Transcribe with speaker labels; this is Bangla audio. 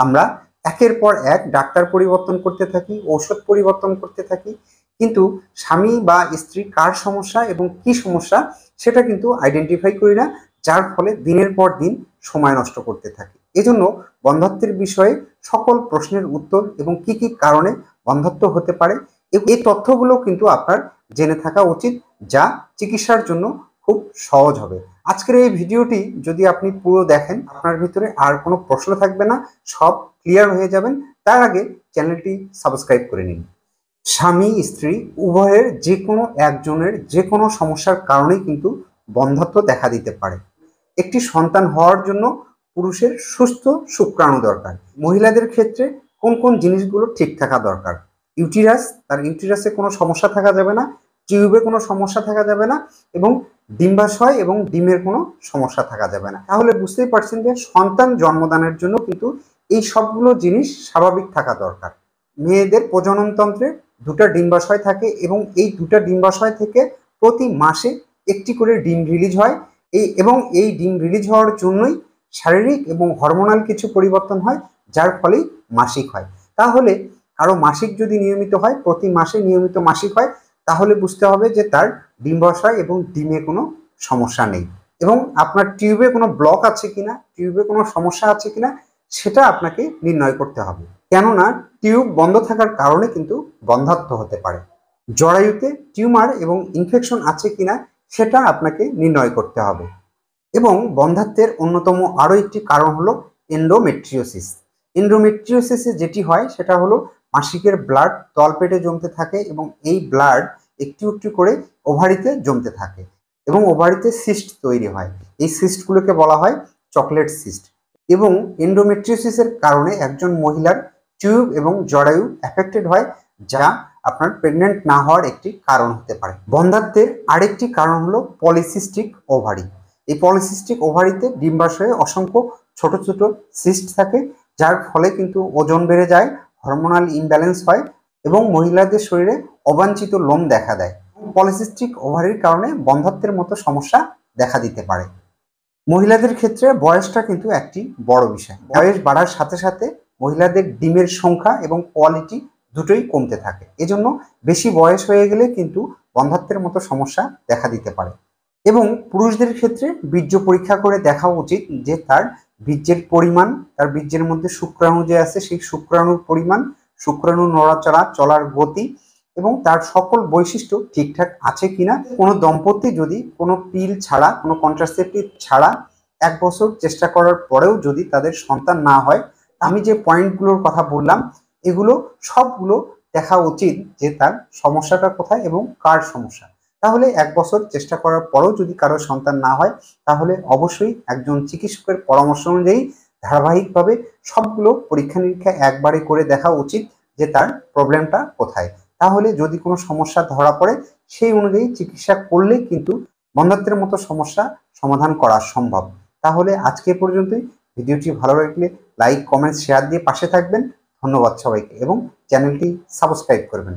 Speaker 1: আমরা একের পর এক ডাক্তার পরিবর্তন করতে থাকি, ঔষধ পরিবর্তন করতে থাকি, কিন্তু স্বামী বা স্ত্রী কার সমস্যা এবং কি সমস্যা সেটা কিন্তু আইডেন্টিফাই করি না, যার ফলে দিনের পর দিন সময় নষ্ট করতে থাকি। এজন্য বন্ধ্যাত্বের বিষয়ে সকল প্রশ্নের উত্তর এবং কি কি কারণে বন্ধ্যাত্ব হতে পারে এই তথ্যগুলো কিন্তু আপনার জেনে থাকা উচিত, যা চিকিৎসার জন্য খুব সহজ হবে। আজকের এই ভিডিওটি যদি আপনি পুরো দেখেন, আপনার ভিতরে আর কোনো প্রশ্ন থাকবে না, সব ক্লিয়ার হয়ে যাবেন। তার আগে চ্যানেলটি সাবস্ক্রাইব করে নিন। স্বামী স্ত্রী উভয়ের যে কোনো একজনের যে কোনো সমস্যার কারণেই কিন্তু বন্ধ্যাত্ব দেখা দিতে পারে। একটি সন্তান হওয়ার জন্য পুরুষের সুস্থ শুক্রাণু দরকার। মহিলাদের ক্ষেত্রে কোন কোন জিনিসগুলো ঠিক থাকা দরকার? ইউটিরাস, তার ইউটিরাসে কোনো সমস্যা থাকা যাবে না, টিউবে কোনো সমস্যা থাকা যাবে না, এবং ডিম্বাশয় এবং ডিমের কোনো সমস্যা থাকা যাবে না। তাহলে বুঝতেই পারছেন যে সন্তান জন্মদানের জন্য কিন্তু এই সবগুলো জিনিস স্বাভাবিক থাকা দরকার। মেয়েদের প্রজননতন্ত্রে দুটা ডিম্বাশয় থাকে এবং এই দুটা ডিম্বাশয় থেকে প্রতি মাসে একটি করে ডিম রিলিজ হয়। এই ডিম রিলিজ হওয়ার জন্যই শারীরিক এবং হরমোনাল কিছু পরিবর্তন হয়, যার ফলেই মাসিক হয়। তাহলে কারো মাসিক যদি নিয়মিত হয়, প্রতি মাসে নিয়মিত মাসিক হয়, তাহলে বুঝতে হবে যে তার ডিম্বাশয় এবং ডিমে কোনো সমস্যা নেই। এবং আপনার টিউবে কোনো ব্লক আছে কিনা, টিউবে কোনো সমস্যা আছে কিনা সেটা আপনাকে নির্ণয় করতে হবে। কেননা টিউব বন্ধ থাকার কারণে কিন্তু বন্ধ্যাত্ব হতে পারে। জরায়ুতে টিউমার এবং ইনফেকশন আছে কিনা সেটা আপনাকে নির্ণয় করতে হবে। এবং বন্ধ্যাত্বের অন্যতম আরও একটি কারণ হলো এন্ডোমেট্রিওসিস। এন্ডোমেট্রিওসিসে যেটি হয় সেটা হলো মাসিকের ব্লাড তলপেটে জমতে থাকে এবং এই ব্লাড একটু একটু করে ওভারিতে জমতে থাকে এবং ওভারিতে সিস্ট তৈরি হয়। এই সিস্টগুলোকে বলা হয় চকলেট সিস্ট। এবং এন্ডোমেট্রিওসিসের কারণে একজন মহিলার টিউব এবং জরায়ু এফেক্টেড হয়, যা আপনার প্রেগনেন্ট না হওয়ার একটি কারণ হতে পারে। বন্ধ্যাত্বের আরেকটি কারণ হলো পলিসিস্টিক ওভারি। এই পলিসিস্টিক ওভারিতে ডিম্বাশয়ে অসংখ্য ছোট ছোট সিস্ট থাকে, যার ফলে কিন্তু ওজন বেড়ে যায়, হরমোনাল ইমব্যালেন্স হয় এবং মহিলাদের শরীরে অবাঞ্ছিত লোম দেখা দেয়। পলিসিস্টিক ওভারির কারণে বন্ধ্যাত্বের মতো সমস্যা দেখা দিতে পারে। মহিলাদের ক্ষেত্রে বয়সটা কিন্তু একটি বড় বিষয়। বয়স বাড়ার সাথে সাথে মহিলাদের ডিমের সংখ্যা এবং কোয়ালিটি দুটোই কমতে থাকে। এজন্য বেশি বয়স হয়ে গেলে কিন্তু বন্ধ্যাত্বের মতো সমস্যা দেখা দিতে পারে। এবং পুরুষদের ক্ষেত্রে বীর্য পরীক্ষা করে দেখা উচিত যে তার বীর্যের পরিমাণ, তার বীর্যের মধ্যে শুক্রাণু যে আছে সেই শুক্রাণুর পরিমাণ, শুক্রাণু নড়াচড়া, চলার গতি এবং তার সকল বৈশিষ্ট্য ঠিকঠাক আছে কিনা। কোনো দম্পতি যদি কোনো পিল ছাড়া, কোনো কন্ট্রাসেপটিভ ছাড়া 1 বছর চেষ্টা করার পরেও যদি তাদের সন্তান না হয়, আমি যে পয়েন্টগুলোর কথা বললাম এগুলো সবগুলো দেখা উচিত যে তার সমস্যাটা কোথায় এবং কার সমস্যা। তাহলে 1 বছর চেষ্টা করার পরেও যদি কারো সন্তান না হয়, তাহলে অবশ্যই একজন চিকিৎসকের পরামর্শ অনুযায়ী ধারাবাহিকভাবে সবগুলো পরীক্ষা নিরীক্ষা একবারে করে দেখা উচিত যে তার প্রবলেমটা কোথায়। তাহলে যদি কোনো সমস্যা ধরা পড়ে সেই অনুযায়ী চিকিৎসা করলে কিন্তু বন্ধ্যাত্বের মতো সমস্যা সমাধান করা সম্ভব। তাহলে আজকে পর্যন্তই। ভিডিওটি ভালো লাগলে লাইক, কমেন্ট, শেয়ার দিয়ে পাশে থাকবেন। ধন্যবাদ সবাইকে এবং চ্যানেলটি সাবস্ক্রাইব করবেন।